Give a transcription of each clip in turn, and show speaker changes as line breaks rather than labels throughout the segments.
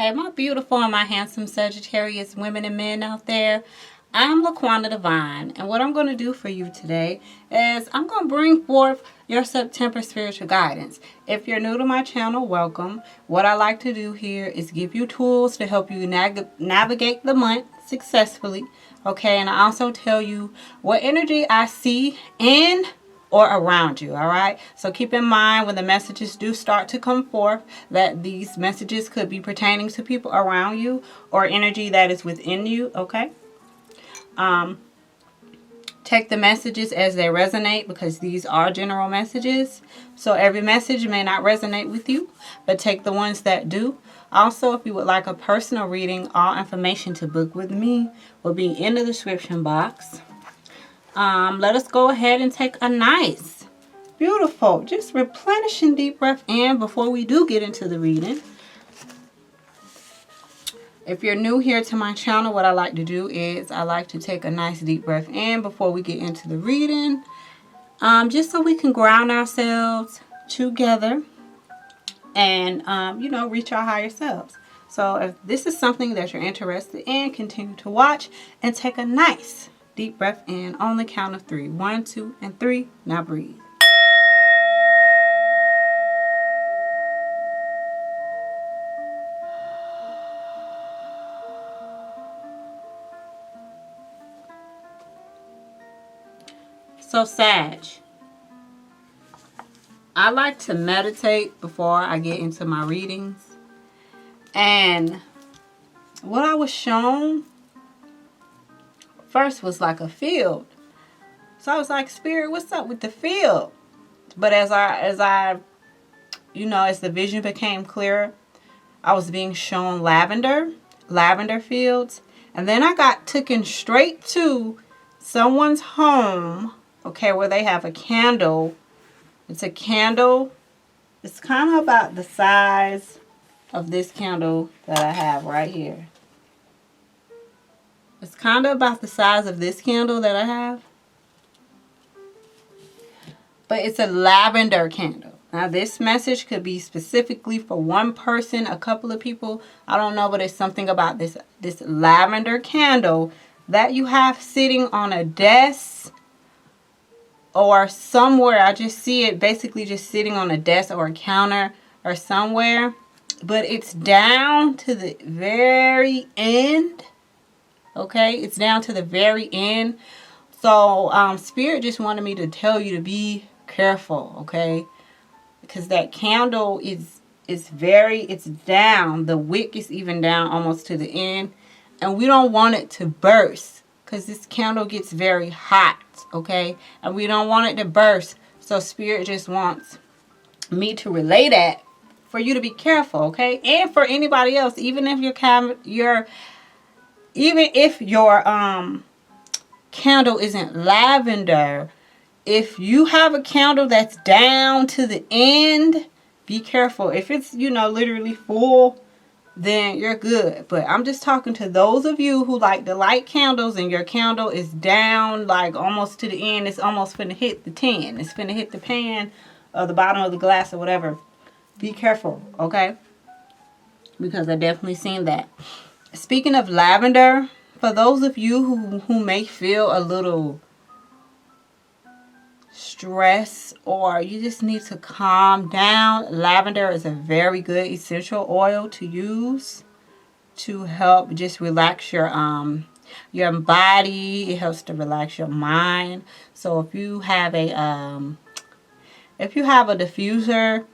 Hey, my beautiful and my handsome Sagittarius women and men out there. I'm laquannadivine, and what I'm going to do for you today is I'm going to bring forth your September spiritual guidance. If you're new to my channel, welcome. What I like to do here is give you tools to help you navigate the month successfully. Okay, and I also tell you what energy I see in or around you. All right, so keep in mind when the messages do start to come forth that these messages could be pertaining to people around you or energy that is within you. Okay, take the messages as they resonate, because these are general messages, so every message may not resonate with you, but take the ones that do. Also, if you would like a personal reading, all information to book with me will be in the description box. Let us go ahead and take a nice, beautiful, just replenishing deep breath in before we do get into the reading. If you're new here to my channel, what I like to do is I like to take a nice deep breath in before we get into the reading, just so we can ground ourselves together and, reach our higher selves. So if this is something that you're interested in, continue to watch and take a nice deep breath in on the count of 3. 1, 2, and 3. Now breathe. So Sag, I like to meditate before I get into my readings. And what I was shown first was like a field. So I was like, Spirit, what's up with the field? But as the vision became clearer, I was being shown lavender fields. And then I got taken straight to someone's home, okay, where they have a candle. It's a candle. It's kind of about the size of this candle that I have right here. It's kind of about the size of this candle that I have. But it's a lavender candle. Now this message could be specifically for one person, a couple of people. I don't know, but it's something about this lavender candle that you have sitting on a desk or somewhere. I just see it basically just sitting on a desk or a counter or somewhere. But it's down to the very end. Okay, it's down to the very end. So Spirit just wanted me to tell you to be careful, okay? Because that candle it's down. The wick is even down almost to the end. And we don't want it to burst, because this candle gets very hot, okay? And we don't want it to burst. So Spirit just wants me to relay that for you to be careful, okay? And for anybody else, even if your candle isn't lavender, if you have a candle that's down to the end, be careful. If it's, literally full, then you're good. But I'm just talking to those of you who like to light candles and your candle is down like almost to the end. It's almost finna hit the tin. It's finna hit the pan or the bottom of the glass or whatever. Be careful, okay? Because I definitely seen that. Speaking of lavender, for those of you who may feel a little stress or you just need to calm down, lavender is a very good essential oil to use to help just relax your body. It helps to relax your mind. So if you have a diffuser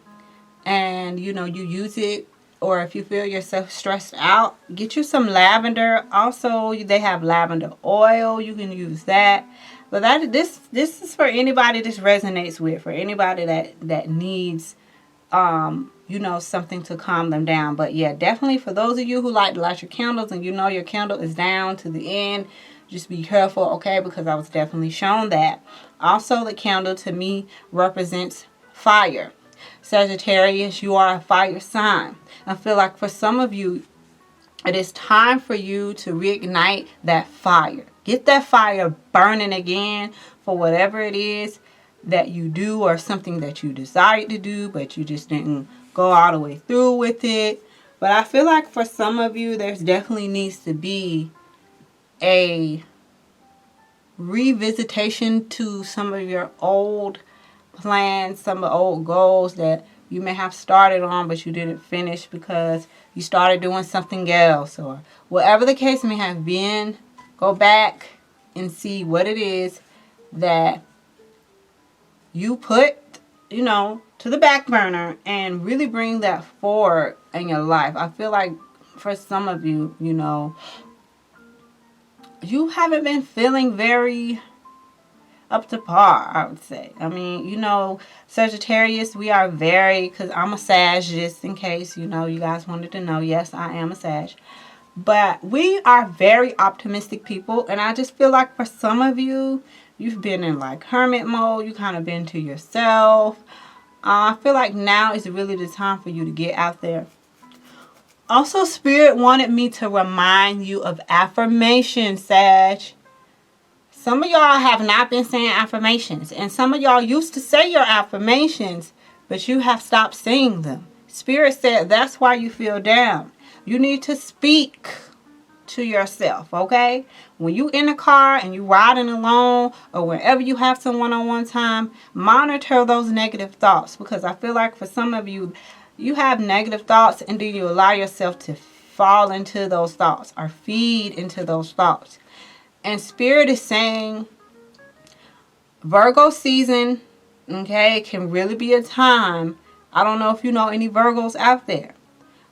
and you use it, or if you feel yourself stressed out, get you some lavender. Also, they have lavender oil. You can use that. But this is for anybody this resonates with, for anybody that needs something to calm them down. But yeah, definitely for those of you who like to light your candles and your candle is down to the end, just be careful, okay? Because I was definitely shown that. Also, the candle to me represents fire. Sagittarius, you are a fire sign. I feel like for some of you, it is time for you to reignite that fire. Get that fire burning again for whatever it is that you do or something that you desired to do, but you just didn't go all the way through with it. But I feel like for some of you, there's definitely needs to be a revisitation to some of your old plans, some of the old goals that you may have started on but you didn't finish because you started doing something else, or whatever the case may have been. Go back and see what it is that you put, to the back burner, and really bring that forward in your life. I feel like for some of you, you haven't been feeling very up to par, I would say. I mean, Sagittarius, we are very, because I'm a Sag, just in case, you guys wanted to know. Yes, I am a Sag. But we are very optimistic people, and I just feel like for some of you, you've been in like hermit mode. You kind of been to yourself. I feel like now is really the time for you to get out there. Also, Spirit wanted me to remind you of affirmations, Sag. Some of y'all have not been saying affirmations, and some of y'all used to say your affirmations, but you have stopped saying them. Spirit said that's why you feel down. You need to speak to yourself, okay? When you in the car and you riding alone, or wherever you have some one-on-one time, monitor those negative thoughts, because I feel like for some of you, you have negative thoughts and then you allow yourself to fall into those thoughts or feed into those thoughts. And Spirit is saying Virgo season, okay, can really be a time. I don't know if you know any Virgos out there,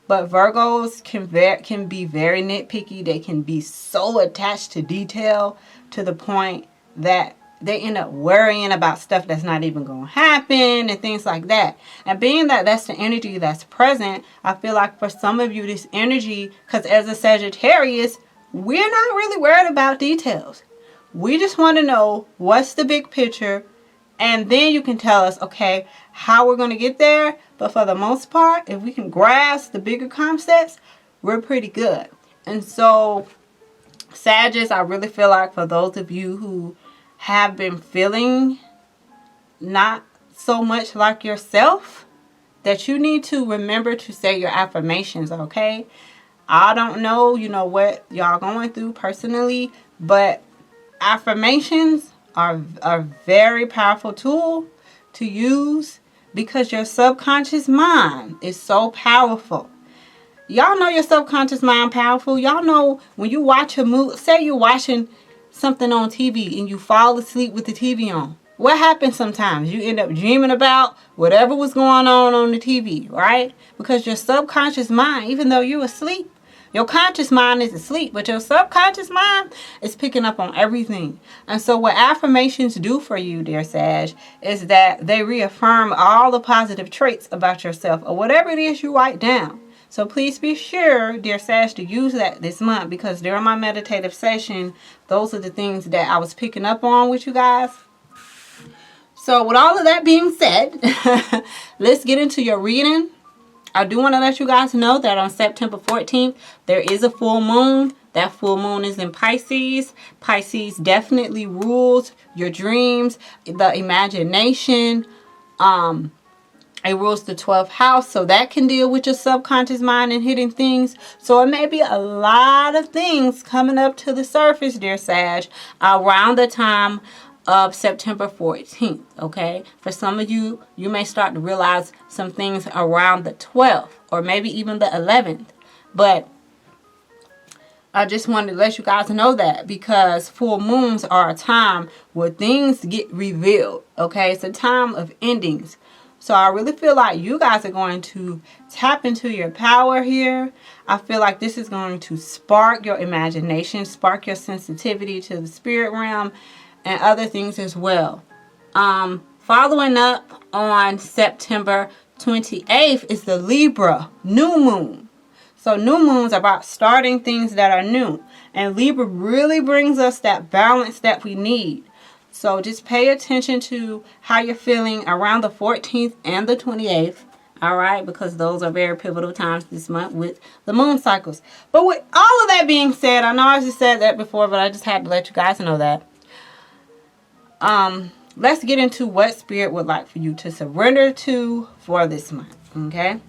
but Virgos can be very nitpicky. They can be so attached to detail to the point that they end up worrying about stuff that's not even going to happen and things like that. And being that that's the energy that's present, I feel like for some of you, this energy, because as a Sagittarius, we're not really worried about details. We just want to know what's the big picture, and then you can tell us, okay, how we're going to get there. But for the most part, if we can grasp the bigger concepts, we're pretty good. And so, Sagittarius, I really feel like for those of you who have been feeling not so much like yourself, that you need to remember to say your affirmations, okay? I don't know, what y'all going through personally, but affirmations are a very powerful tool to use because your subconscious mind is so powerful. Y'all know your subconscious mind powerful. Y'all know when you watch a movie, say you're watching something on TV and you fall asleep with the TV on. What happens sometimes? You end up dreaming about whatever was going on the TV, right? Because your subconscious mind, even though you're asleep, your conscious mind is asleep, but your subconscious mind is picking up on everything. And so what affirmations do for you, dear Sag, is that they reaffirm all the positive traits about yourself or whatever it is you write down. So please be sure, dear Sag, to use that this month, because during my meditative session, those are the things that I was picking up on with you guys. So with all of that being said, let's get into your reading. I do want to let you guys know that on September 14th, there is a full moon. That full moon is in Pisces. Pisces definitely rules your dreams, the imagination. It rules the 12th house, so that can deal with your subconscious mind and hidden things. So it may be a lot of things coming up to the surface, dear Sag, around the time of September 14th, okay? For some of you, you may start to realize some things around the 12th or maybe even the 11th. But I just wanted to let you guys know that, because full moons are a time where things get revealed, okay? It's a time of endings. So I really feel like you guys are going to tap into your power here. I feel like this is going to spark your imagination, spark your sensitivity to the spirit realm, and other things as well. Following up on September 28th is the Libra new moon. So new moons are about starting things that are new. And Libra really brings us that balance that we need. So just pay attention to how you're feeling around the 14th and the 28th. All right, because those are very pivotal times this month with the moon cycles. But with all of that being said, I know I just said that before, but I just had to let you guys know that. Let's get into what Spirit would like for you to surrender to for this month, okay?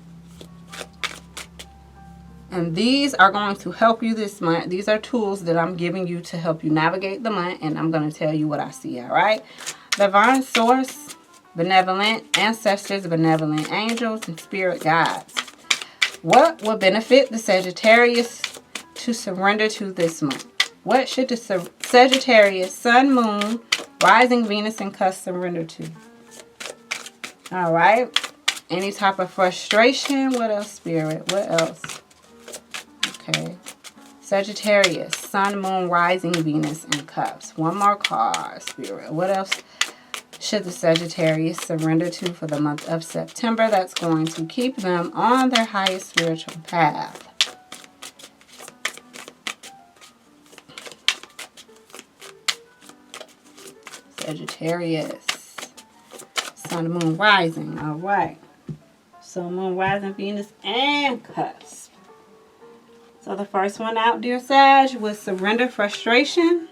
And these are going to help you this month. These are tools that I'm giving you to help you navigate the month. And I'm going to tell you what I see, all right? Divine source, benevolent ancestors, benevolent angels, and spirit guides. What will benefit the Sagittarius to surrender to this month? What should the Sagittarius, Sun, Moon, Rising, Venus, and Cusp surrender to? All right. Any type of frustration. What else, Spirit? What else? Okay. Sagittarius, Sun, Moon, Rising, Venus, and Cups. One more card, Spirit. What else should the Sagittarius surrender to for the month of September that's going to keep them on their highest spiritual path? Sagittarius, Sun, Moon, Rising. All right. Sun, Moon, Rising, Venus, and Cusp. So the first one out, dear Sag, was surrender frustration.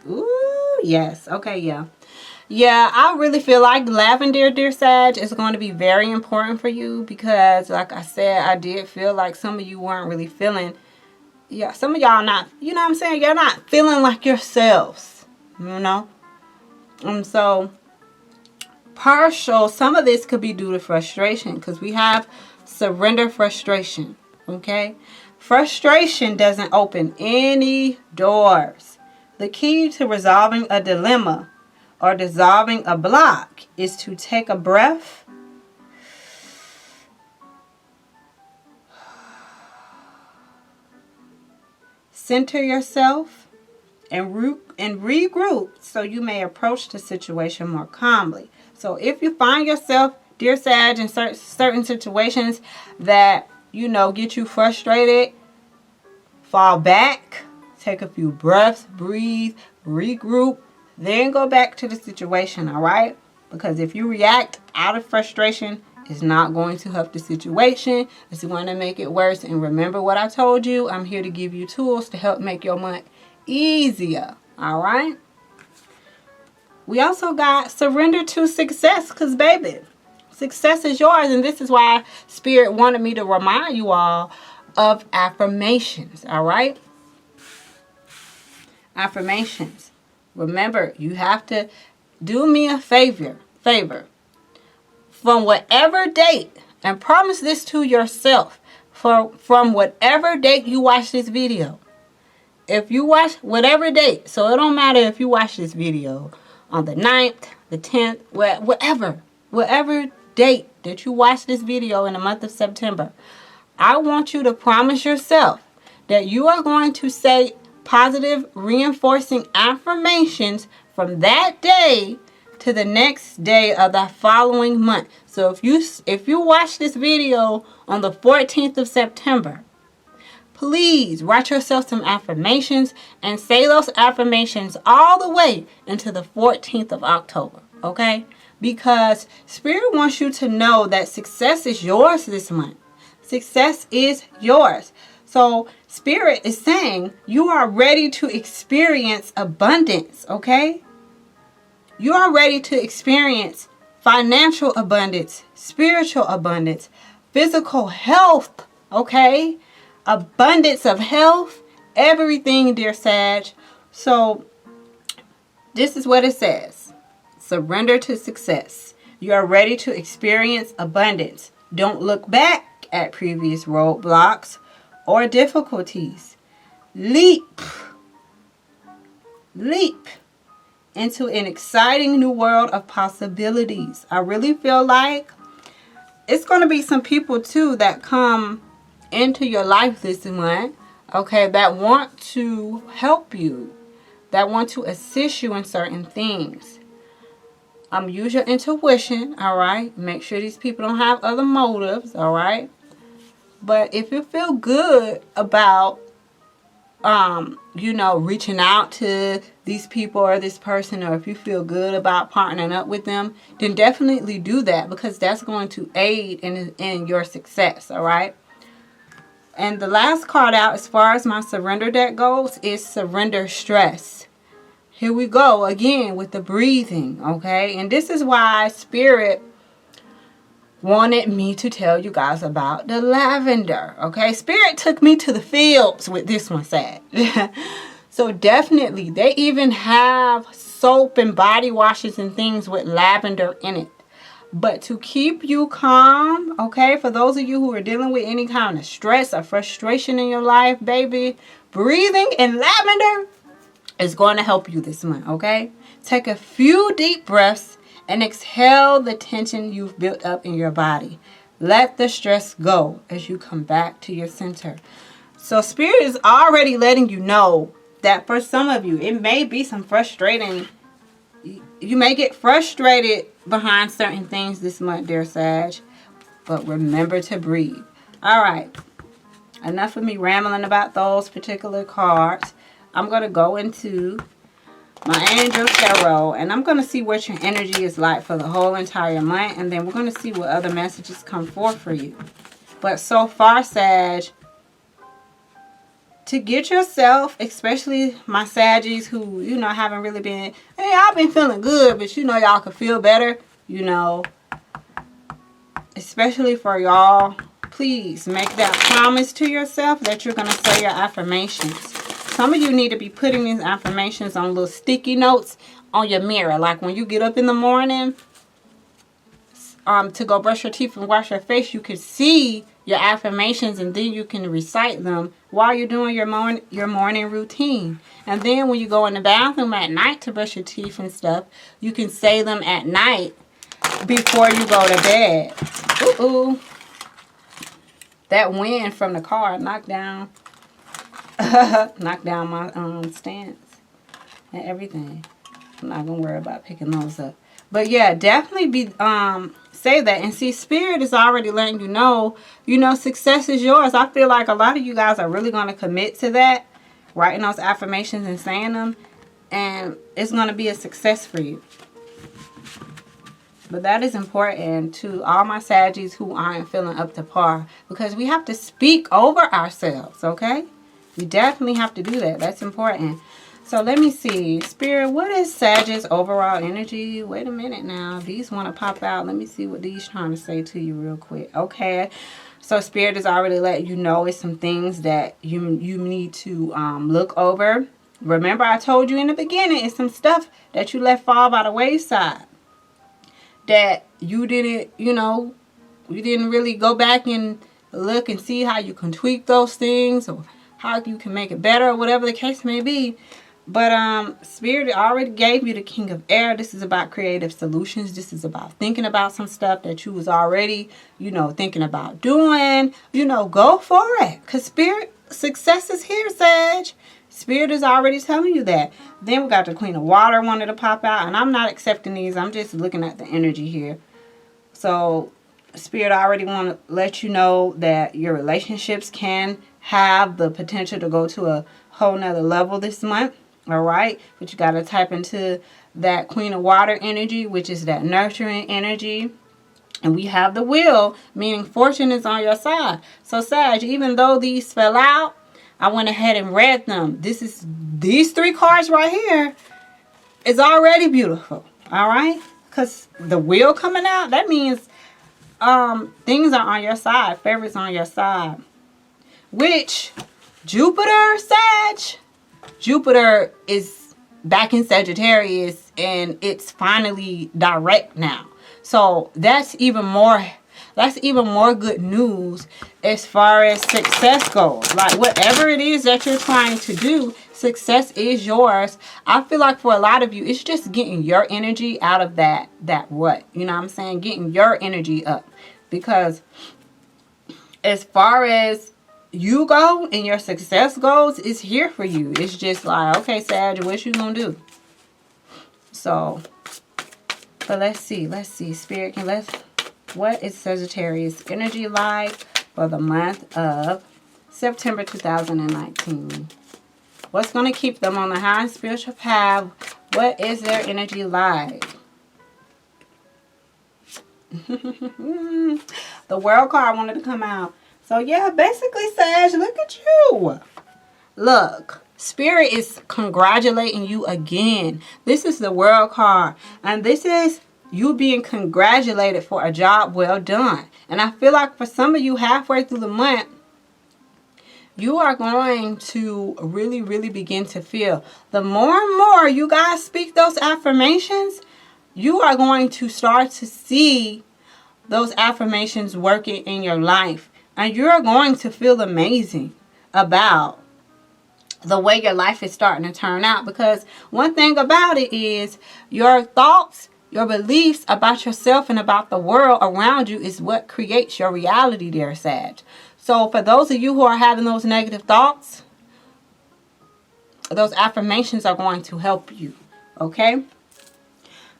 Ooh, yes. Okay, yeah. Yeah, I really feel like lavender, dear Sag, is going to be very important for you because, like I said, I did feel like some of you weren't really feeling, yeah, some of y'all not, you know what I'm saying? You're not feeling like yourselves, you know? So, partial, some of this could be due to frustration because we have surrender frustration, okay? Frustration doesn't open any doors. The key to resolving a dilemma or dissolving a block is to take a breath, center yourself, and regroup so you may approach the situation more calmly. So if you find yourself, dear Sag, in certain situations that, you know, get you frustrated, fall back, take a few breaths, breathe, regroup, then go back to the situation, all right? Because if you react out of frustration, it's not going to help the situation. It's going to make it worse. And remember what I told you. I'm here to give you tools to help make your month easier, all right? We also got surrender to success because, baby, success is yours. And this is why Spirit wanted me to remind you all of affirmations, all right? Affirmations. Remember, you have to do me a favor. From whatever date, and promise this to yourself, from whatever date you watch this video. If you watch whatever date, so it don't matter if you watch this video on the 9th, the 10th, whatever date that you watch this video in the month of September, I want you to promise yourself that you are going to say positive reinforcing affirmations from that day to the next day of the following month. So if you watch this video on the 14th of September, please write yourself some affirmations and say those affirmations all the way into the 14th of October, okay? Because Spirit wants you to know that success is yours this month. Success is yours. So Spirit is saying you are ready to experience abundance, okay? You are ready to experience financial abundance, spiritual abundance, physical health, okay? Abundance of health, everything, dear Sag. So this is what it says. Surrender to success. You are ready to experience abundance. Don't look back at previous roadblocks or difficulties. Leap into an exciting new world of possibilities. I really feel like it's going to be some people too that come into your life this month, okay, that want to help you, that want to assist you in certain things. Use your intuition, all right? Make sure these people don't have other motives, all right? But if you feel good about reaching out to these people or this person, or if you feel good about partnering up with them, then definitely do that because that's going to aid in your success, all right? And the last card out as far as my surrender deck goes is surrender stress. Here we go again with the breathing, okay? And this is why Spirit wanted me to tell you guys about the lavender. Okay, Spirit took me to the fields with this one, Sag. So definitely, they even have soap and body washes and things with lavender in it. But to keep you calm, okay, for those of you who are dealing with any kind of stress or frustration in your life, baby, breathing in lavender is going to help you this month, okay? Take a few deep breaths and exhale the tension you've built up in your body. Let the stress go as you come back to your center. So Spirit is already letting you know that for some of you, it may be some frustrating. You may get frustrated behind certain things this month, dear Sag. But remember to breathe. All right. Enough of me rambling about those particular cards. I'm going to go into my Angel Tarot, and I'm going to see what your energy is like for the whole entire month, and then we're going to see what other messages come forth for you. But so far, Sag, to get yourself, especially my Saggies who, you know, haven't really been, hey, I've been feeling good, but you know, y'all could feel better, you know, especially for y'all, please make that promise to yourself that you're going to say your affirmations. Some of you need to be putting these affirmations on little sticky notes on your mirror. Like when you get up in the morning to go brush your teeth and wash your face, you can see your affirmations and then you can recite them while you're doing your morning routine. And then when you go in the bathroom at night to brush your teeth and stuff, you can say them at night before you go to bed. Ooh. That wind from the car knocked down my stance and everything. I'm not gonna worry about picking those up. But yeah, definitely be say that. And see, Spirit is already letting you know, success is yours. I feel like a lot of you guys are really gonna commit to that, writing those affirmations and saying them, and it's gonna be a success for you. But that is important to all my Saggies who aren't feeling up to par, because we have to speak over ourselves, okay? We definitely have to do that. That's important. So let me see. Spirit, what is Sagittarius overall energy? Wait a minute now. These want to pop out. Let me see what these trying to say to you real quick. Okay. So Spirit is already letting you know it's some things that you need to look over. Remember, I told you in the beginning, it's some stuff that you let fall by the wayside. That you didn't, you didn't really go back and look and see how you can tweak those things or how you can make it better or whatever the case may be. But Spirit already gave you the King of Air. This is about creative solutions. This is about thinking about some stuff that you was already, thinking about doing. Go for it. Because Spirit, success is here, Sag. Spirit is already telling you that. Then we got the Queen of Water wanted to pop out. And I'm not accepting these. I'm just looking at the energy here. So Spirit already want to let you know that your relationships can have the potential to go to a whole nother level this month. All right. But you got to type into that Queen of Water energy, which is that nurturing energy. And we have the Wheel, meaning fortune is on your side. So Sag, even though these fell out, I went ahead and read them. These three cards right here is already beautiful. All right. Because the Wheel coming out, that means things are on your side. Favorites on your side. Which Jupiter, Sag, Jupiter is back in Sagittarius and it's finally direct now. So that's even more good news as far as success goes. Like whatever it is that you're trying to do, success is yours. I feel like for a lot of you, it's just getting your energy out of that rut. You know what I'm saying? Getting your energy up. Because as far as you go and your success goes, it's here for you. It's just like, okay, Sag, what you gonna do? So, but let's see. Spirit, what is Sagittarius energy like for the month of September 2019? What's going to keep them on the high spiritual path? What is their energy like? The World card wanted to come out. So yeah, basically, Sag, look at you. Look, Spirit is congratulating you again. This is the World card. And this is you being congratulated for a job well done. And I feel like for some of you, halfway through the month, you are going to really, really begin to feel, the more and more you guys speak those affirmations, you are going to start to see those affirmations working in your life. And you're going to feel amazing about the way your life is starting to turn out. Because one thing about it is your thoughts, your beliefs about yourself and about the world around you is what creates your reality, dear Sag. So for those of you who are having those negative thoughts, those affirmations are going to help you. Okay?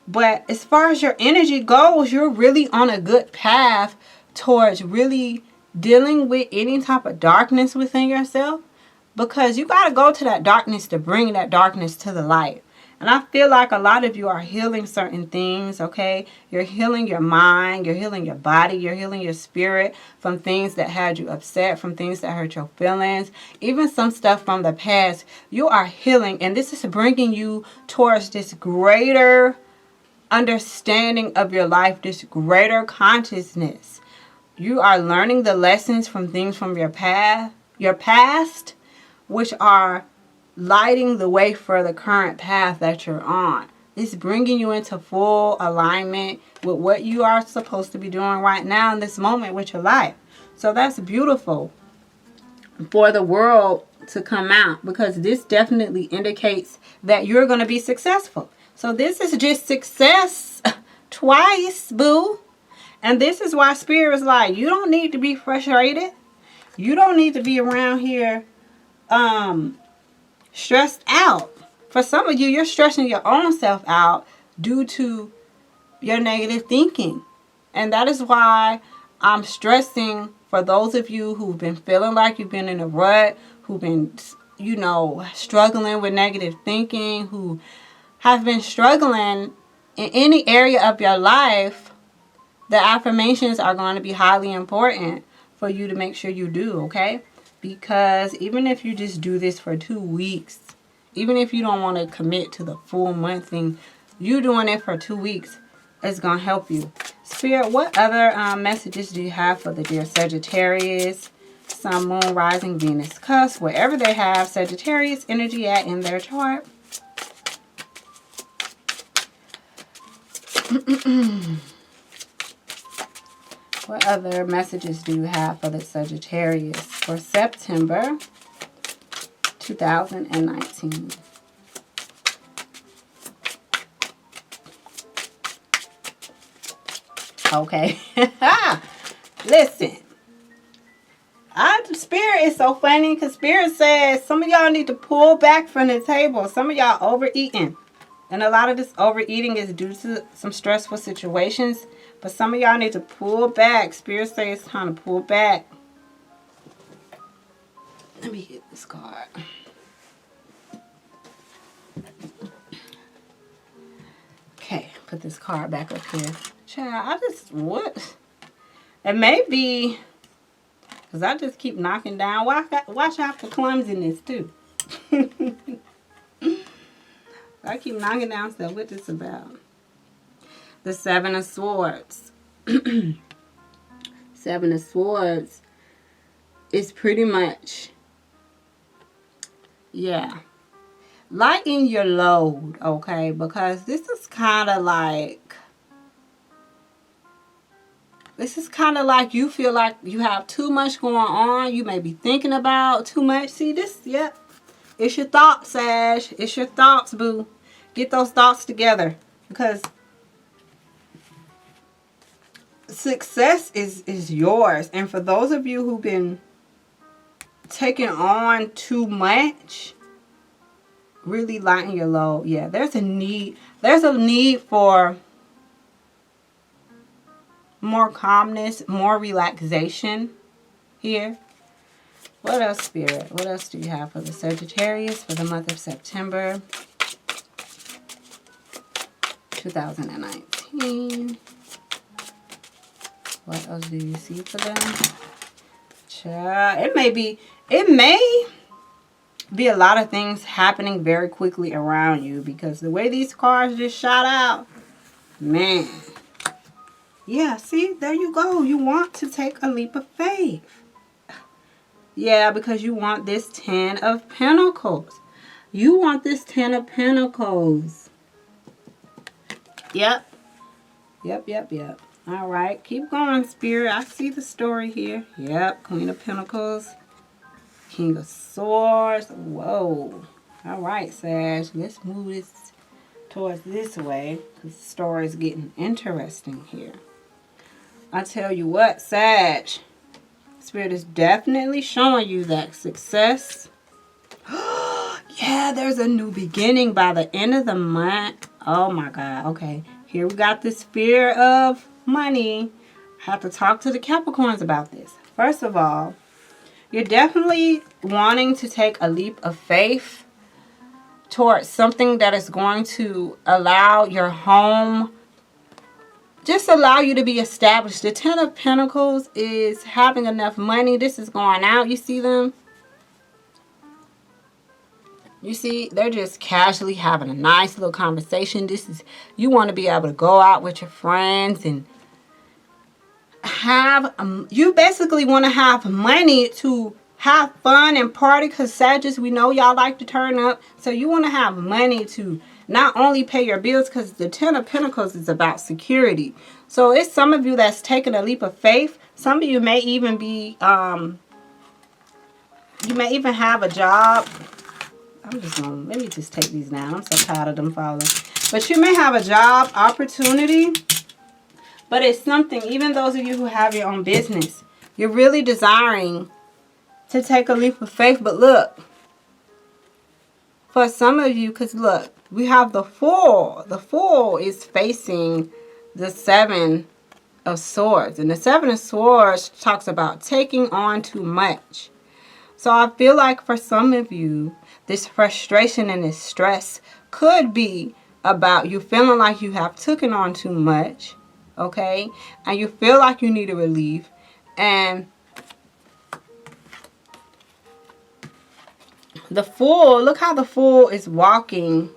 But as far as your energy goes, you're really on a good path towards really dealing with any type of darkness within yourself. Because you got to go to that darkness to bring that darkness to the light. And I feel like a lot of you are healing certain things, okay? You're healing your mind, you're healing your body, you're healing your spirit from things that had you upset, from things that hurt your feelings, even some stuff from the past. You are healing, and this is bringing you towards this greater understanding of your life, this greater consciousness. You are learning the lessons from things from your past, which are lighting the way for the current path that you're on. It's bringing you into full alignment with what you are supposed to be doing right now in this moment with your life. So that's beautiful for the world to come out, because this definitely indicates that you're going to be successful. So this is just success twice, boo. And this is why Spirit is like, you don't need to be frustrated. You don't need to be around here stressed out. For some of you, you're stressing your own self out due to your negative thinking. And that is why I'm stressing for those of you who've been feeling like you've been in a rut, who've been, struggling with negative thinking, who have been struggling in any area of your life. The affirmations are going to be highly important for you to make sure you do, okay? Because even if you just do this for 2 weeks, even if you don't want to commit to the full month thing, you doing it for 2 weeks is going to help you. Spirit, what other messages do you have for the dear Sagittarius, Sun, Moon, Rising, Venus, Cusp, wherever they have Sagittarius energy at in their chart? What other messages do you have for the Sagittarius for September 2019? Okay. Listen. Spirit is so funny because Spirit says some of y'all need to pull back from the table. Some of y'all overeating. And a lot of this overeating is due to some stressful situations. But some of y'all need to pull back. Spirit says it's time to pull back. Let me hit this card. Okay, put this card back up here. Child, what? It may be, because I just keep knocking down. Watch out for clumsiness, too. I keep knocking down stuff. What this about? The Seven of Swords. Seven of Swords is pretty much, lighten your load, okay? Because this is kind of like you feel like you have too much going on. You may be thinking about too much. See this? Yep. It's your thoughts, Sag. It's your thoughts, boo. Get those thoughts together. Because success is yours. And for those of you who've been taking on too much, really lighten your load. Yeah, there's a need for more calmness, more relaxation here. What else, Spirit? What else do you have for the Sagittarius for the month of September 2019? What else do you see for them? Child, it may be a lot of things happening very quickly around you, because the way these cards just shot out, Man. Yeah, see, there you go. You want to take a leap of faith. Yeah, because you want this 10 of Pentacles. You want this 10 of Pentacles. Yep. Yep. All right. Keep going, Spirit. I see the story here. Yep. Queen of Pentacles. King of Swords. Whoa. All right, Sag. Let's move this towards this way, because the story is getting interesting here. I tell you what, Sag. Spirit is definitely showing you that success. Yeah, there's a new beginning by the end of the month. Oh my God. Okay. Here we got this fear of money. I have to talk to the Capricorns about this. First of all, you're definitely wanting to take a leap of faith towards something that is going to allow your home, just allow you to be established. The 10 of Pentacles is having enough money. This is going out. You see them? You see, they're just casually having a nice little conversation. This is, you want to be able to go out with your friends and have, you basically want to have money to have fun and party, because Sagittarius, we know y'all like to turn up. So you want to have money to not only pay your bills, because the 10 of Pentacles is about security. So it's some of you that's taking a leap of faith. Some of you may even be, you may even have a job. Let me just take these down. I'm so tired of them falling. But you may have a job opportunity. But it's something, even those of you who have your own business, you're really desiring to take a leap of faith. But look, for some of you, because look, we have the Fool. The Fool is facing the 7 of Swords. And the 7 of Swords talks about taking on too much. So I feel like for some of you, this frustration and this stress could be about you feeling like you have taken on too much, okay? And you feel like you need a relief. And the Fool, look how the Fool is walking.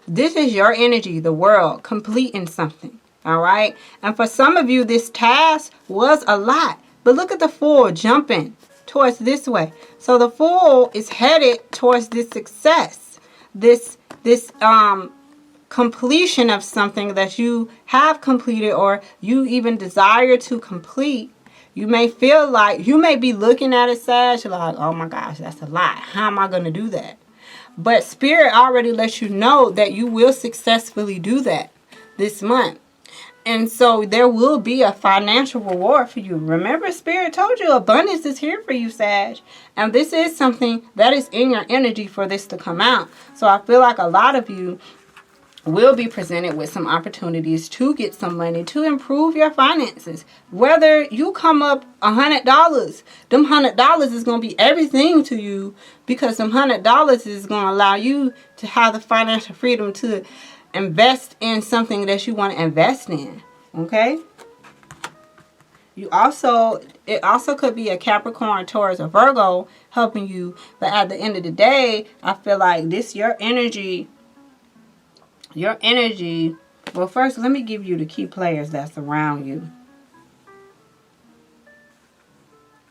This is your energy, the world, completing something, all right? And for some of you, this task was a lot. But look at the Fool jumping towards this way. So the Fool is headed towards this success, this completion of something that you have completed or you even desire to complete. You may feel like, you may be looking at it, Sag, like, oh my gosh, that's a lot. How am I going to do that? But Spirit already lets you know that you will successfully do that this month. And so there will be a financial reward for you. Remember, Spirit told you abundance is here for you, Sag. And this is something that is in your energy for this to come out. So I feel like a lot of you will be presented with some opportunities to get some money to improve your finances. Whether you come up $100, them $100 is going to be everything to you, because them $100 is going to allow you to have the financial freedom to invest in something that you want to invest in. Okay? It also could be a Capricorn, Taurus, or Virgo helping you. But at the end of the day, I feel like this, your energy. Well, first, let me give you the key players that's around you.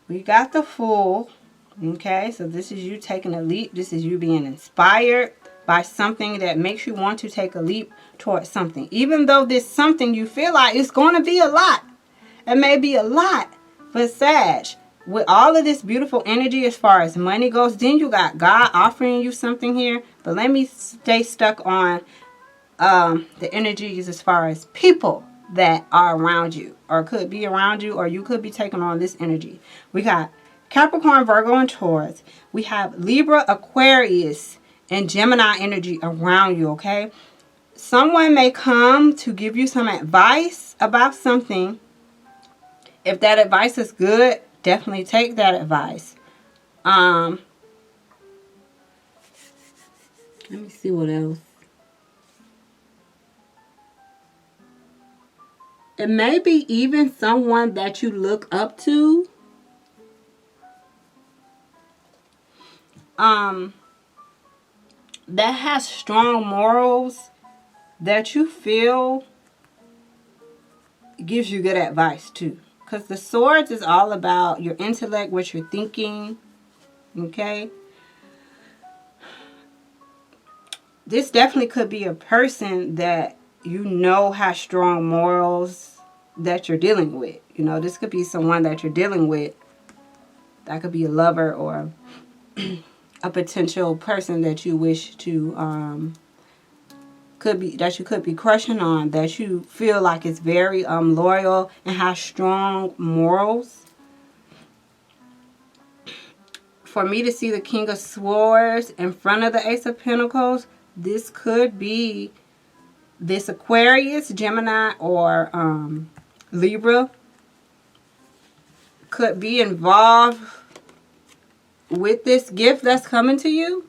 We got the Fool. Okay, so this is you taking a leap. This is you being inspired by something that makes you want to take a leap towards something. Even though this something you feel like it's going to be a lot. It may be a lot. But Sag, with all of this beautiful energy as far as money goes, then you got God offering you something here. But let me stay stuck on the energies as far as people that are around you or could be around you, or you could be taking on this energy. We got Capricorn, Virgo, and Taurus. We have Libra, Aquarius, and Gemini energy around you, okay? Someone may come to give you some advice about something. If that advice is good, definitely take that advice. Let me see what else. It may be even someone that you look up to. That has strong morals, that you feel gives you good advice too. Because the swords is all about your intellect, what you're thinking. Okay? This definitely could be a person that you know has strong morals that you're dealing with. You know, this could be someone that you're dealing with. That could be a lover or a potential person that you wish to could be crushing on, that you feel like is very loyal and has strong morals. For me to see the King of Swords in front of the Ace of Pentacles, this could be this Aquarius, Gemini, or Libra could be involved with this gift that's coming to you.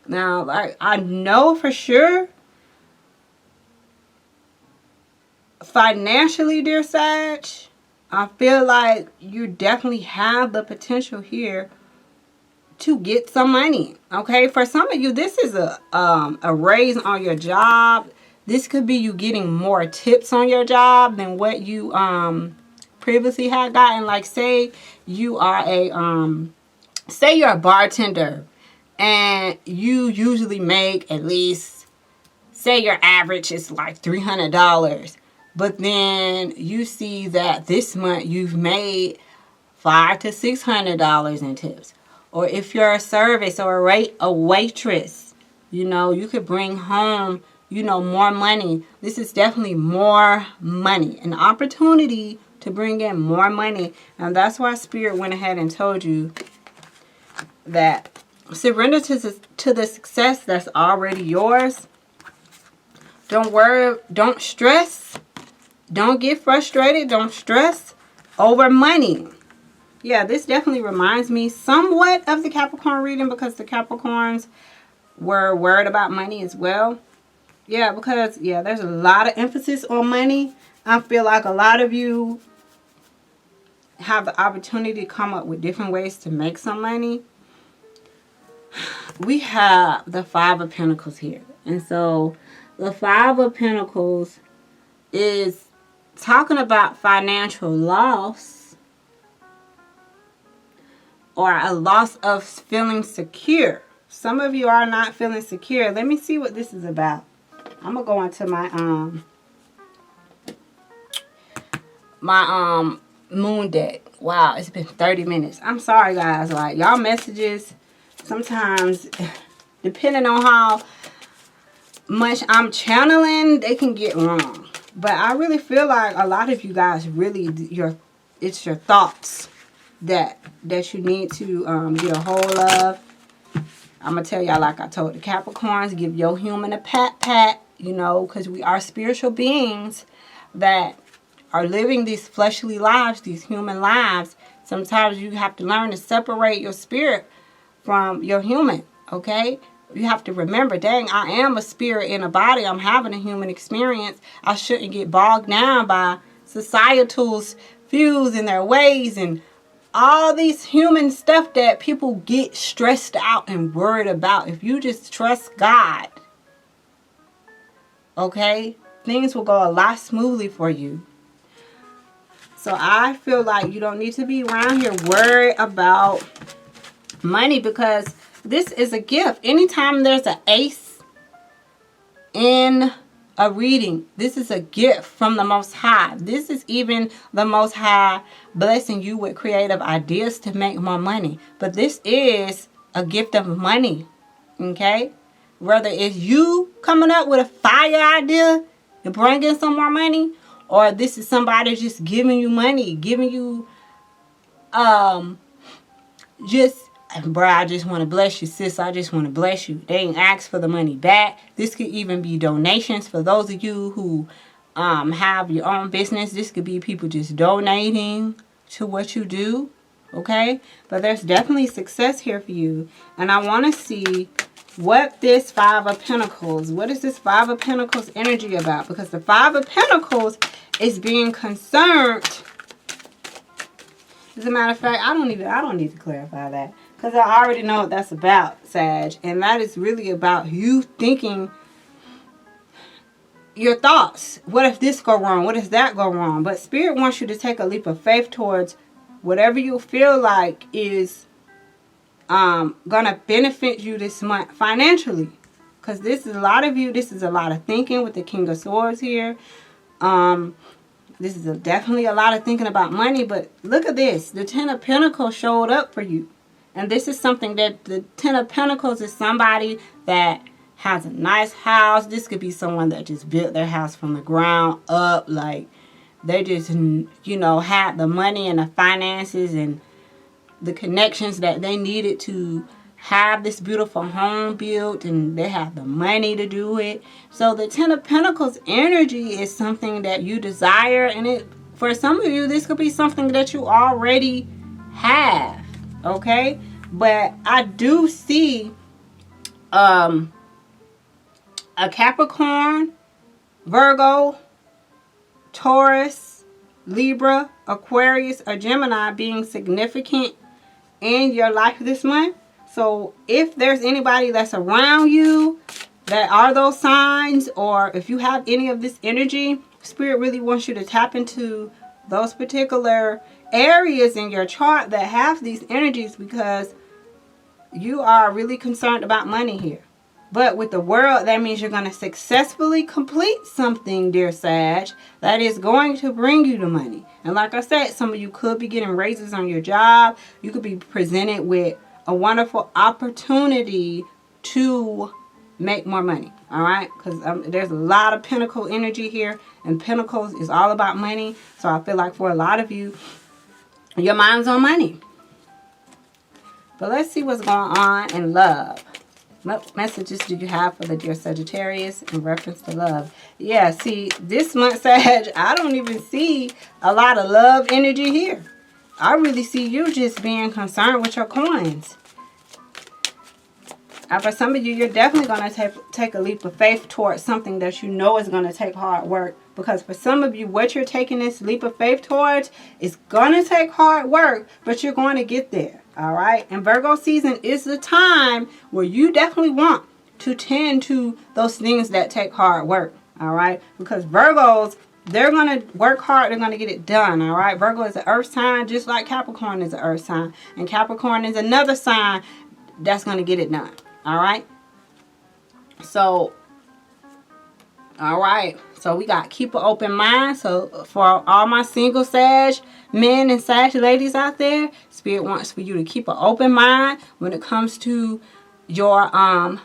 Now, like, I know for sure financially, dear Sag, I feel like you definitely have the potential here to get some money. Okay, for some of you, this is a raise on your job. This could be you getting more tips on your job than what you previously had gotten. Like, say you are say you're a bartender and you usually make at least, say your average is like $300, but then you see that this month you've made $500 to $600 in tips. Or if you're a service or a waitress, you know, you could bring home, you know, more money. This is definitely more money, an opportunity to bring in more money. And that's why Spirit went ahead and told you that surrender to the success that's already yours. Don't worry, don't stress, don't get frustrated, don't stress over money. Yeah, this definitely reminds me somewhat of the Capricorn reading, because the Capricorns were worried about money as well. Yeah, because, yeah, there's a lot of emphasis on money. I feel like a lot of you have the opportunity to come up with different ways to make some money. We have the Five of Pentacles here. And so the Five of Pentacles is talking about financial loss, or a loss of feeling secure. Some of you are not feeling secure. Let me see what this is about. I'm gonna go into my moon deck. Wow, it's been 30 minutes. I'm sorry, guys. Like, y'all messages sometimes, depending on how much I'm channeling, they can get wrong. But I really feel like a lot of you guys really, it's your thoughts that you need to get a hold of. I'm going to tell y'all, like I told the Capricorns, give your human a pat, you know, because we are spiritual beings that are living these fleshly lives, these human lives. Sometimes you have to learn to separate your spirit from your human, okay? You have to remember, dang, I am a spirit in a body. I'm having a human experience. I shouldn't get bogged down by societal's views and their ways and all these human stuff that people get stressed out and worried about. If you just trust God, okay, things will go a lot smoothly for you. So I feel like you don't need to be around here worried about money, because this is a gift. Anytime there's an ace in a reading, this is a gift from the Most High. This is even the Most High blessing you with creative ideas to make more money. But this is a gift of money, okay? Whether it's you coming up with a fire idea to bring in some more money, or this is somebody just giving you money, giving you bruh, I just want to bless you, sis. I just want to bless you. They ain't asked for the money back. This could even be donations for those of you who have your own business. This could be people just donating to what you do, okay? But there's definitely success here for you. And I want to see what this Five of Pentacles, what is this Five of Pentacles energy about? Because the Five of Pentacles is being concerned. As a matter of fact, I don't need to clarify that, because I already know what that's about, Sag. And that is really about you thinking your thoughts. What if this go wrong? What if that go wrong? But Spirit wants you to take a leap of faith towards whatever you feel like is gonna benefit you this month financially. Because this is a lot of you. This is a lot of thinking with the King of Swords here. This is definitely a lot of thinking about money. But look at this. The Ten of Pentacles showed up for you. And this is something that the Ten of Pentacles is somebody that has a nice house. This could be someone that just built their house from the ground up. Like, they just, you know, had the money and the finances and the connections that they needed to have this beautiful home built, and they have the money to do it. So the Ten of Pentacles energy is something that you desire, and it, for some of you, this could be something that you already have, okay? But I do see a Capricorn, Virgo, Taurus, Libra, Aquarius, or Gemini being significant in your life this month. So if there's anybody that's around you that are those signs, or if you have any of this energy, Spirit really wants you to tap into those particular areas in your chart that have these energies, because you are really concerned about money here. But with the World, that means you're going to successfully complete something, dear Sag, that is going to bring you the money. And like I said, some of you could be getting raises on your job. You could be presented with a wonderful opportunity to make more money. All right? Because there's a lot of Pentacle energy here. And Pentacles is all about money. So I feel like for a lot of you, your mind's on money. But let's see what's going on in love. What messages do you have for the dear Sagittarius in reference to love? Yeah, see, this month, Sag, I don't even see a lot of love energy here. I really see you just being concerned with your coins. For some of you, you're definitely going to take a leap of faith towards something that you know is going to take hard work. Because for some of you, what you're taking this leap of faith towards is going to take hard work, but you're going to get there. All right. And Virgo season is the time where you definitely want to tend to those things that take hard work. All right. Because Virgos, they're going to work hard. They're going to get it done. All right. Virgo is an earth sign, just like Capricorn is an earth sign. And Capricorn is another sign that's going to get it done. All right. So, all right. So we got keep an open mind. So for all my single Sag men and Sag ladies out there, Spirit wants for you to keep an open mind when it comes to your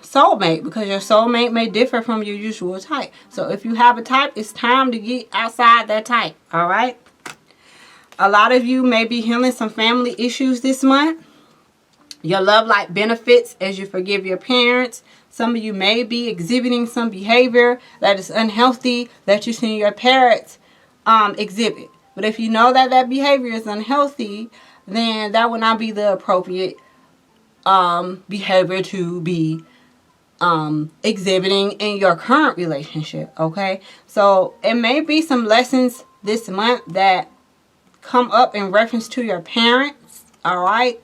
soulmate, because your soulmate may differ from your usual type. So if you have a type, it's time to get outside that type. All right. A lot of you may be healing some family issues this month. Your love life benefits as you forgive your parents. Some of you may be exhibiting some behavior that is unhealthy that you've seen your parents exhibit. But if you know that that behavior is unhealthy, then that would not be the appropriate behavior to be exhibiting in your current relationship. Okay? So it may be some lessons this month that come up in reference to your parents. All right?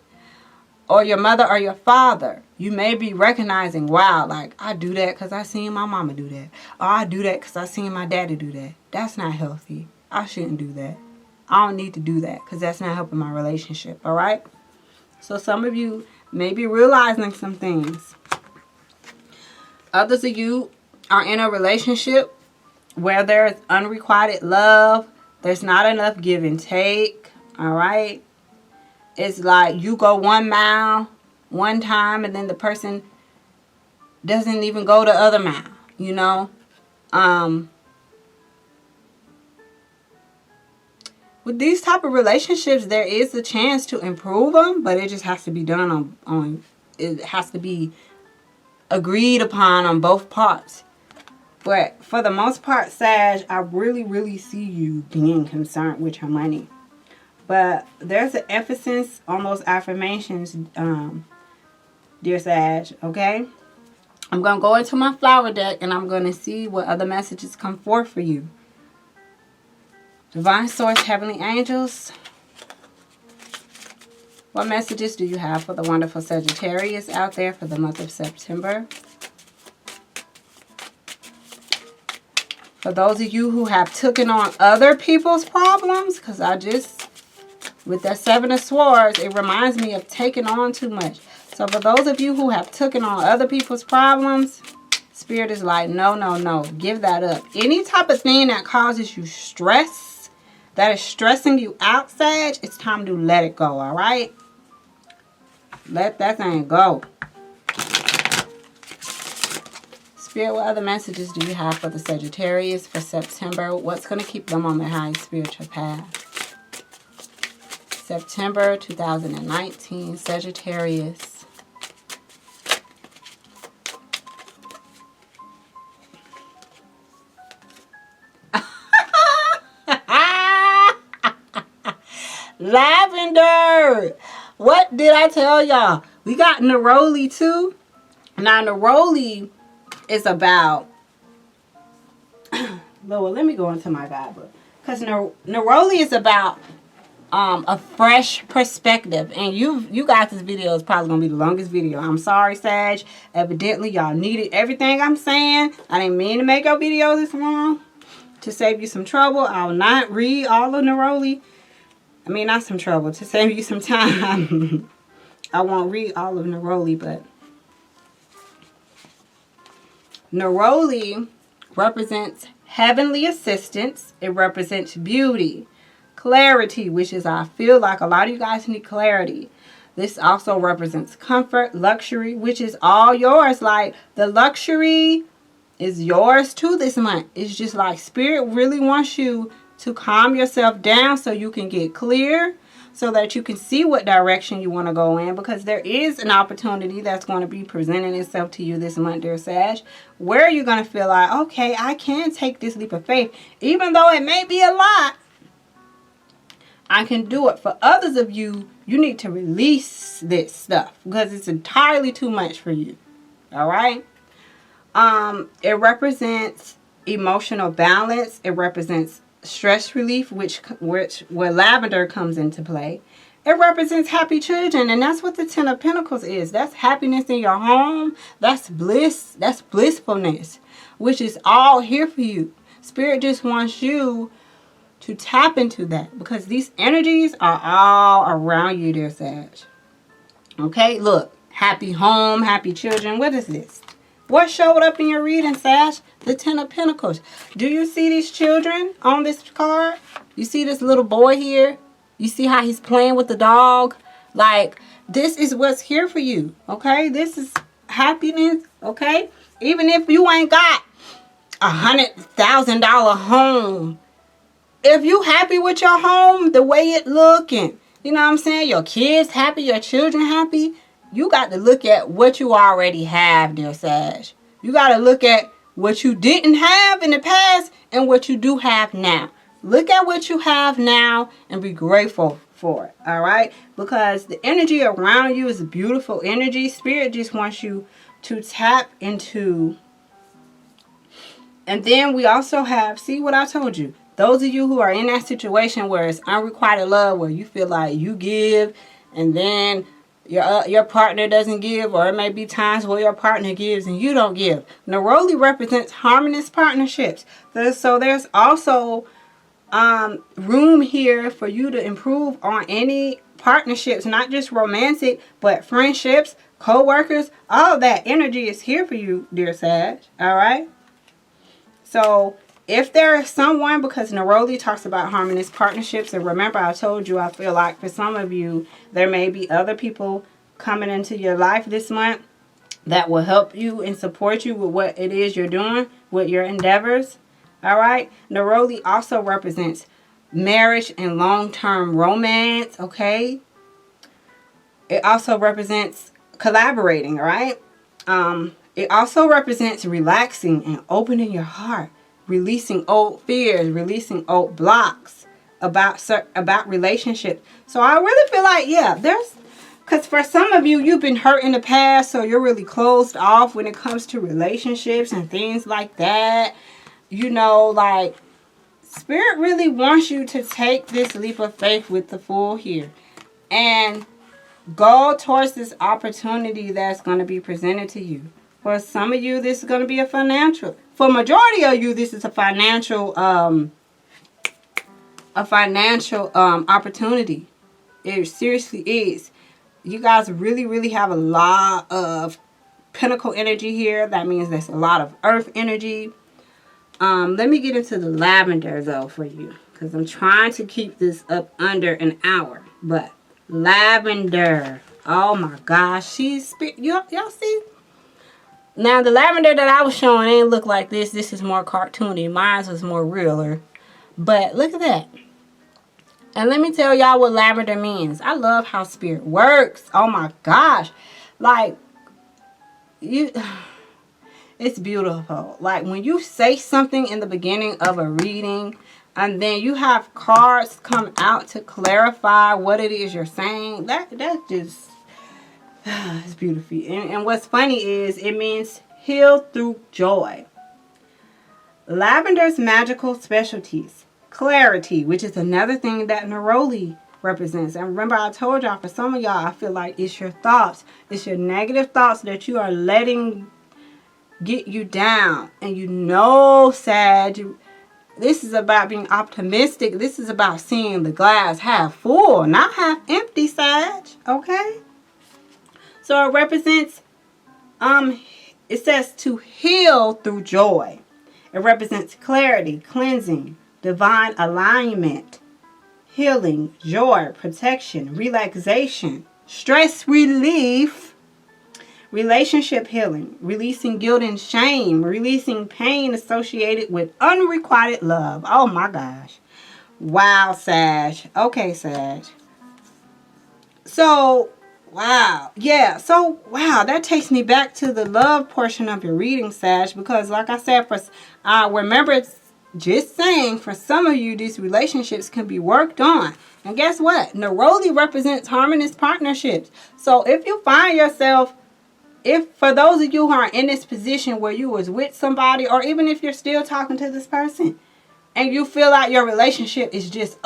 Or your mother or your father. You may be recognizing, wow, like, I do that because I seen my mama do that. Or I do that because I seen my daddy do that. That's not healthy. I shouldn't do that. I don't need to do that because that's not helping my relationship. All right? So some of you may be realizing some things. Others of you are in a relationship where there's unrequited love. There's not enough give and take. All right? It's like you go 1 mile one time and then the person doesn't even go the other mile, you know. With these type of relationships, there is a chance to improve them, but it just has to be done on it has to be agreed upon on both parts. But for the most part, Sag, I really, really see you being concerned with your money. But there's an emphasis on those affirmations, dear Sag, okay? I'm going to go into my flower deck and I'm going to see what other messages come forth for you. Divine Source, Heavenly Angels, what messages do you have for the wonderful Sagittarius out there for the month of September? For those of you who have taken on other people's problems, because with that Seven of Swords, it reminds me of taking on too much. So for those of you who have taken on other people's problems, Spirit is like, no, no, no. Give that up. Any type of thing that causes you stress, that is stressing you out, Sag, it's time to let it go, all right? Let that thing go. Spirit, what other messages do you have for the Sagittarius for September? What's going to keep them on their highest spiritual path? September 2019, Sagittarius. Lavender. What did I tell y'all? We got Neroli too. Now Neroli is about Lord, let me go into my Bible. Because Neroli is about a fresh perspective. And you guys, this video is probably gonna be the longest video. I'm sorry, Sag. Evidently y'all needed everything I'm saying. I didn't mean to make a video this long. To save you some trouble, I will not read all of Neroli. I mean, not some trouble. To save you some time, I won't read all of Neroli, but Neroli represents heavenly assistance. It represents beauty, clarity, which is, I feel like a lot of you guys need clarity. This also represents comfort, luxury, which is all yours. Like, the luxury is yours too this month. It's just like Spirit really wants you to calm yourself down so you can get clear, so that you can see what direction you want to go in, because there is an opportunity that's going to be presenting itself to you this month, dear Sag, where you're going to feel like, okay, I can take this leap of faith. Even though it may be a lot, I can do it. For others of you, you need to release this stuff because it's entirely too much for you. All right? It represents emotional balance. It represents stress relief, where lavender comes into play. It represents happy children, and that's what the Ten of Pentacles is. That's happiness in your home. That's bliss. That's blissfulness, which is all here for you. Spirit just wants you to tap into that, because these energies are all around you, dear Sag. Okay, look, happy home, happy children. What is this? What showed up in your reading, Sag? The Ten of Pentacles. Do you see these children on this card? You see this little boy here? You see how he's playing with the dog? Like, this is what's here for you, okay? This is happiness, okay? Even if you ain't got $100,000 home, if you happy with your home, the way it looking, you know what I'm saying? Your kids happy, your children happy. You got to look at what you already have, dear Sag. You got to look at what you didn't have in the past and what you do have now. Look at what you have now and be grateful for it, all right? Because the energy around you is a beautiful energy. Spirit just wants you to tap into. And then we also have, see what I told you? Those of you who are in that situation where it's unrequited love, where you feel like you give and then your partner doesn't give, or it may be times where your partner gives and you don't give. Neroli represents harmonious partnerships. So there's also room here for you to improve on any partnerships, not just romantic, but friendships, co-workers. All that energy is here for you, dear Sag. All right? So if there is someone, because Neroli talks about harmonious partnerships, and remember I told you, I feel like for some of you, there may be other people coming into your life this month that will help you and support you with what it is you're doing, with your endeavors. All right? Neroli also represents marriage and long-term romance, okay? It also represents collaborating, all right? It also represents relaxing and opening your heart. Releasing old fears, releasing old blocks about relationships. So I really feel like, yeah, because for some of you, you've been hurt in the past, so you're really closed off when it comes to relationships and things like that. You know, like, Spirit really wants you to take this leap of faith with the Fool here and go towards this opportunity that's going to be presented to you. For some of you, this is going to be a financial. For majority of you, this is a financial opportunity. It seriously is. You guys really, really have a lot of Pentacle energy here. That means there's a lot of Earth energy. Let me get into the lavender though for you, because I'm trying to keep this up under an hour. But lavender, oh my gosh, y'all see? Now the lavender that I was showing ain't look like this. This is more cartoony. Mine was more realer. But look at that. And let me tell y'all what lavender means. I love how spirit works. Oh my gosh. Like, it's beautiful. Like when you say something in the beginning of a reading and then you have cards come out to clarify what it is you're saying, that just it's beautiful. And what's funny is it means heal through joy. Lavender's magical specialties. Clarity, which is another thing that neroli represents. And remember, I told y'all, for some of y'all, I feel like it's your thoughts. It's your negative thoughts that you are letting get you down. And you know, Sag, this is about being optimistic. This is about seeing the glass half full, not half empty, Sag. Okay? So it represents, it says to heal through joy. It represents clarity, cleansing, divine alignment, healing, joy, protection, relaxation, stress relief, relationship healing, releasing guilt and shame, releasing pain associated with unrequited love. Oh my gosh. Wow, Sag. Okay, Sag. So, wow. Yeah, so, wow, that takes me back to the love portion of your reading, Sag, because like I said, remember, it's just saying, for some of you, these relationships can be worked on. And guess what? Neroli represents harmonious partnerships. So if you find yourself, for those of you who are in this position where you was with somebody, or even if you're still talking to this person, and you feel like your relationship is just,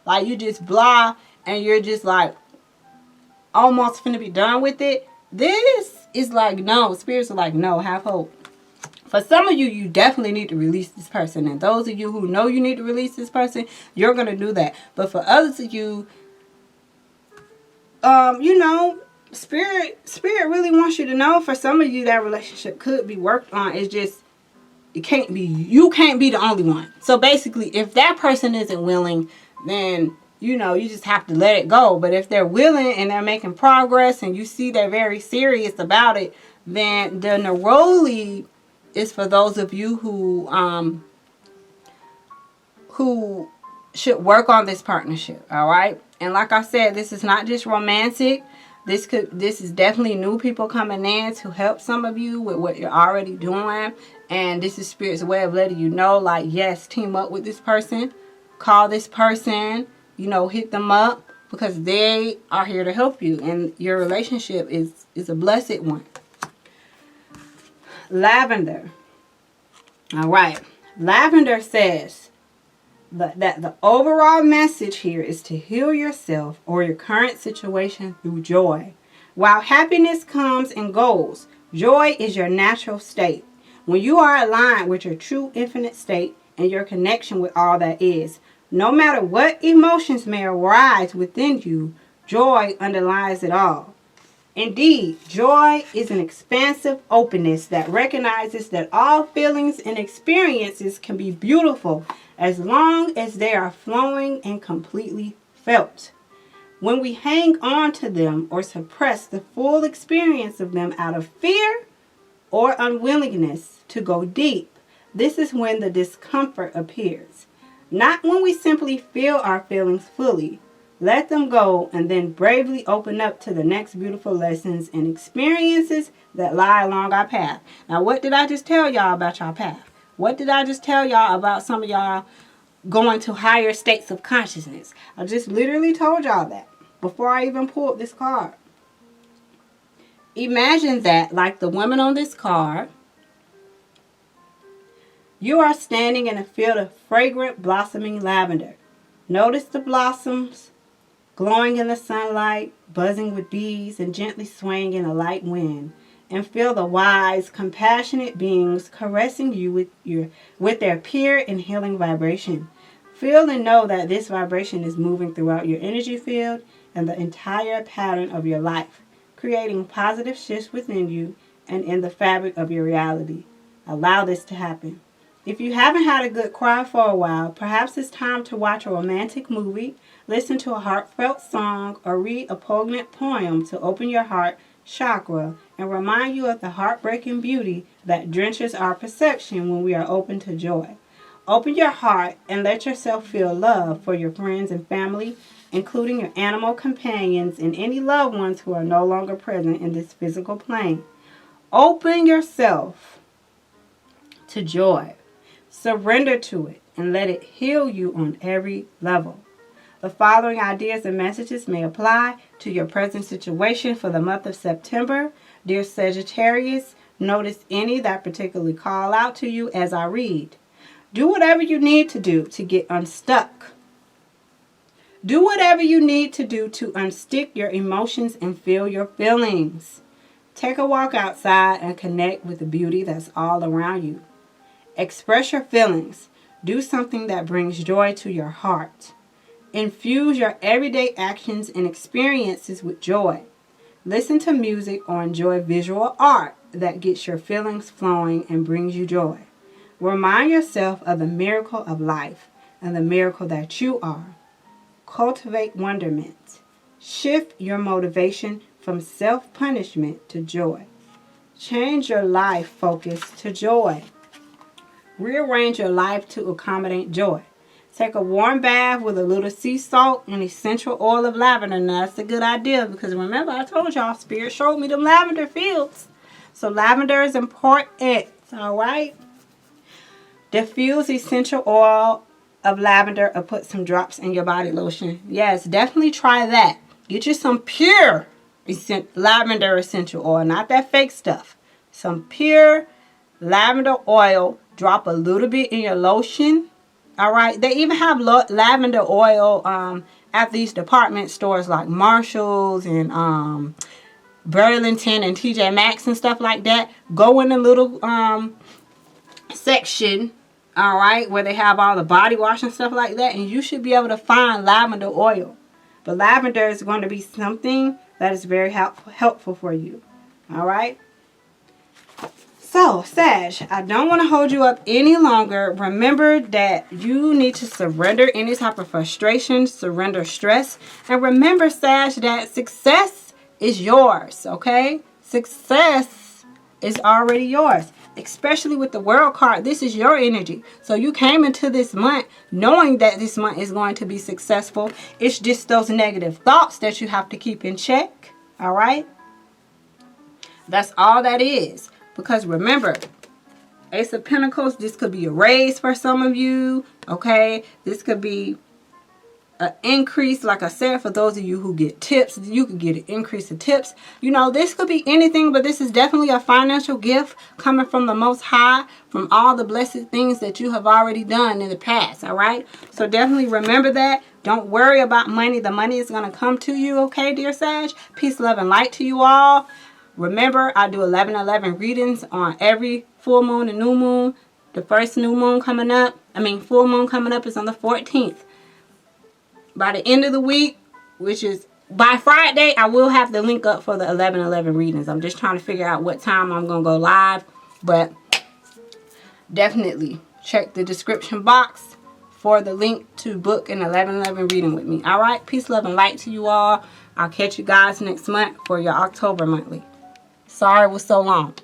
like you just blah, and you're just like, almost finna be done with it. This is like, no. Spirits are like, no, have hope. For some of you, you definitely need to release this person. And those of you who know you need to release this person, you're going to do that. But for others of you, you know, Spirit really wants you to know, for some of you, that relationship could be worked on. It's just, you can't be the only one. So basically, if that person isn't willing, then, you know, you just have to let it go. But if they're willing and they're making progress and you see they're very serious about it, then the neroli is for those of you who should work on this partnership. All right. And like I said, this is not just romantic. This is definitely new people coming in to help some of you with what you're already doing. And this is Spirit's way of letting you know, like, yes, team up with this person. Call this person. You know, hit them up, because they are here to help you. And your relationship is a blessed one. Lavender. All right. Lavender says that the overall message here is to heal yourself or your current situation through joy. While happiness comes and goes, joy is your natural state. When you are aligned with your true infinite state and your connection with all that is, no matter what emotions may arise within you, joy underlies it all. Indeed, joy is an expansive openness that recognizes that all feelings and experiences can be beautiful as long as they are flowing and completely felt. When we hang on to them or suppress the full experience of them out of fear or unwillingness to go deep, this is when the discomfort appears. Not when we simply feel our feelings fully. Let them go and then bravely open up to the next beautiful lessons and experiences that lie along our path. Now, what did I just tell y'all about y'all path? What did I just tell y'all about some of y'all going to higher states of consciousness? I just literally told y'all that before I even pulled this card. Imagine that, like the woman on this card, you are standing in a field of fragrant, blossoming lavender. Notice the blossoms glowing in the sunlight, buzzing with bees, and gently swaying in a light wind. and feel the wise, compassionate beings caressing you with their pure and healing vibration. Feel and know that this vibration is moving throughout your energy field and the entire pattern of your life, creating positive shifts within you and in the fabric of your reality. Allow this to happen. If you haven't had a good cry for a while, perhaps it's time to watch a romantic movie, listen to a heartfelt song, or read a poignant poem to open your heart chakra and remind you of the heartbreaking beauty that drenches our perception when we are open to joy. Open your heart and let yourself feel love for your friends and family, including your animal companions and any loved ones who are no longer present in this physical plane. Open yourself to joy. Surrender to it and let it heal you on every level. The following ideas and messages may apply to your present situation for the month of September. Dear Sagittarius, notice any that particularly call out to you as I read. Do whatever you need to do to get unstuck. Do whatever you need to do to unstick your emotions and feel your feelings. Take a walk outside and connect with the beauty that's all around you. Express your feelings. Do something that brings joy to your heart. Infuse your everyday actions and experiences with joy. Listen to music or enjoy visual art that gets your feelings flowing and brings you joy. Remind yourself of the miracle of life and the miracle that you are. Cultivate wonderment. Shift your motivation from self-punishment to joy. Change your life focus to joy. Rearrange your life to accommodate joy. Take a warm bath with a little sea salt and essential oil of lavender. Now, that's a good idea because remember I told y'all Spirit showed me them lavender fields. So lavender is important, all right? Diffuse essential oil of lavender or put some drops in your body lotion. Yes, definitely try that. Get you some pure lavender essential oil, not that fake stuff. Some pure lavender oil. Drop a little bit in your lotion. All right. They even have lavender oil at these department stores like Marshall's and Burlington and TJ Maxx and stuff like that. Go in a little section, all right, where they have all the body wash and stuff like that, and you should be able to find lavender oil. But lavender is going to be something that is very helpful for you. All right. So, Sag, I don't want to hold you up any longer. Remember that you need to surrender any type of frustration, surrender stress. And remember, Sag, that success is yours, okay? Success is already yours, especially with the World card. This is your energy. So you came into this month knowing that this month is going to be successful. It's just those negative thoughts that you have to keep in check, all right? That's all that is. Because remember, Ace of Pentacles, this could be a raise for some of you, okay? This could be an increase, like I said, for those of you who get tips. You could get an increase of tips. You know, this could be anything, but this is definitely a financial gift coming from the Most High, from all the blessed things that you have already done in the past, all right? So definitely remember that. Don't worry about money. The money is going to come to you, okay, dear Sag? Peace, love, and light to you all. Remember, I do 11/11 readings on every full moon and new moon. The first new moon coming up, full moon coming up is on the 14th. By the end of the week, which is by Friday, I will have the link up for the 11/11 readings. I'm just trying to figure out what time I'm going to go live. But definitely check the description box for the link to book an 11/11 reading with me. All right? Peace, love, and light to you all. I'll catch you guys next month for your October monthly. Sorry it was so long.